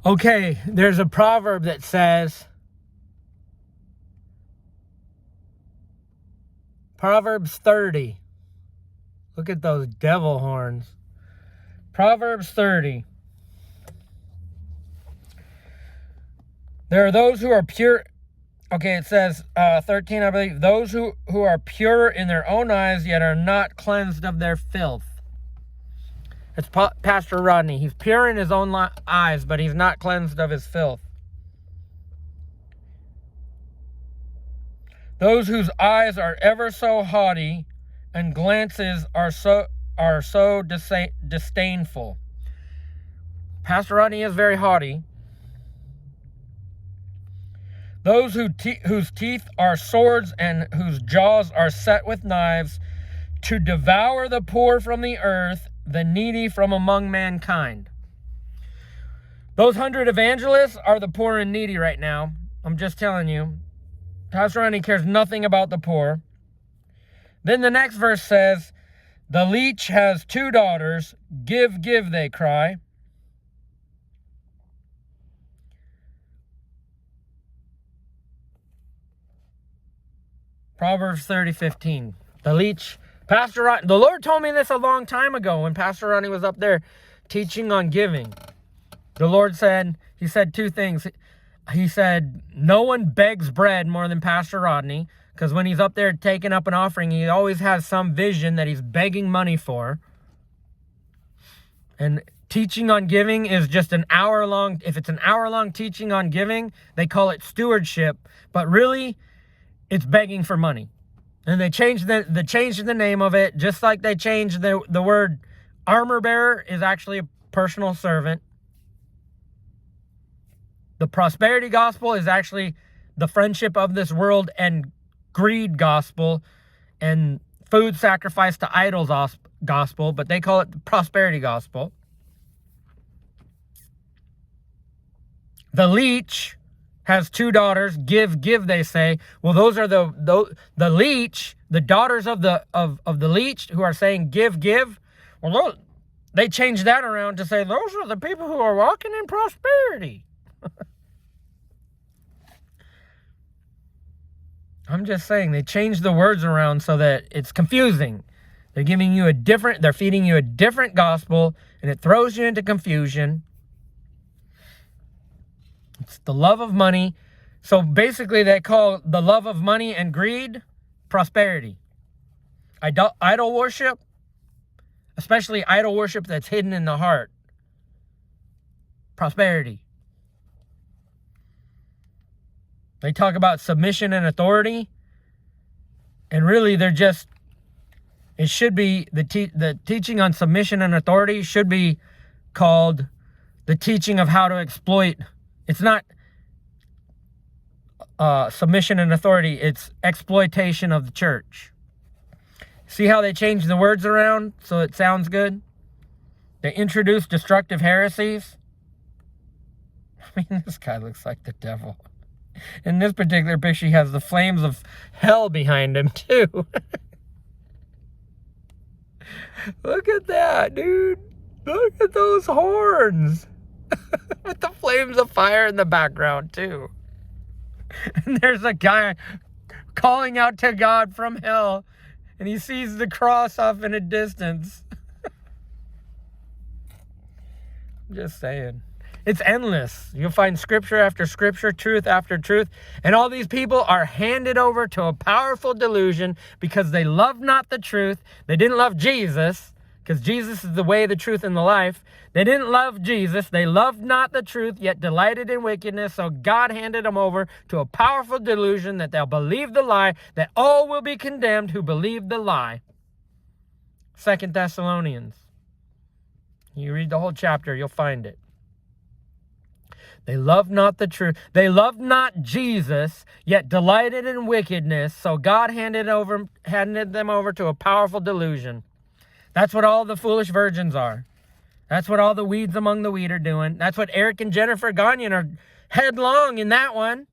Okay, there's a proverb that says, Proverbs 30. Look at those devil horns. Proverbs 30. There are those who are pure. Okay, it says 13, I believe. Those who are pure in their own eyes, yet are not cleansed of their filth. It's Pastor Rodney. He's pure in his own eyes, but he's not cleansed of his filth. Those whose eyes are ever so haughty and glances are so disdainful. Pastor Rodney is very haughty. Those whose teeth are swords and whose jaws are set with knives, to devour the poor from the earth, the needy from among mankind. Those 100 evangelists are the poor and needy right now. I'm just telling you. Pastor Rodney cares nothing about the poor. Then the next verse says, the leech has 2 daughters. Give, give, they cry. Proverbs 30:15. The leech. Pastor Rodney, the Lord told me this a long time ago when Pastor Rodney was up there teaching on giving. The Lord said, he said 2 things. He said, no one begs bread more than Pastor Rodney, because when he's up there taking up an offering, he always has some vision that he's begging money for. And teaching on giving is just an hour long. If it's an hour long teaching on giving, they call it stewardship. But really, it's begging for money. And they changed the name of it, just like they changed the word armor bearer is actually a personal servant. The prosperity gospel is actually the friendship of this world and greed gospel and food sacrifice to idols gospel, but they call it the prosperity gospel. The leech has 2 daughters. Give, give, they say. Well, those are the leech, the daughters of the leech who are saying give, give. Well, they changed that around to say those are the people who are walking in prosperity. I'm just saying they changed the words around so that it's confusing. They're feeding you a different gospel, and it throws you into confusion. It's the love of money. So basically they call the love of money and greed prosperity. Idol worship, especially idol worship that's hidden in the heart, prosperity. They talk about submission and authority, and really it should be the teaching on submission and authority should be called the teaching of how to exploit. It's not submission and authority, it's exploitation of the church. See how they changed the words around so it sounds good? They introduced destructive heresies. I mean, this guy looks like the devil. In this particular picture, he has the flames of hell behind him, too. Look at that, dude. Look at those horns. With the flames of fire in the background, too. And there's a guy calling out to God from hell, and he sees the cross off in a distance. I'm just saying. It's endless. You'll find scripture after scripture, truth after truth. And all these people are handed over to a powerful delusion because they love not the truth. They didn't love Jesus, because Jesus is the way, the truth, and the life. They didn't love Jesus. They loved not the truth, yet delighted in wickedness. So God handed them over to a powerful delusion that they'll believe the lie, that all will be condemned who believe the lie. 2 Thessalonians. You read the whole chapter, you'll find it. They loved not the truth. They loved not Jesus, yet delighted in wickedness. So God handed them over to a powerful delusion. That's what all the foolish virgins are. That's what all the weeds among the wheat are doing. That's what Eric and Jennifer Gagnon are headlong in that one.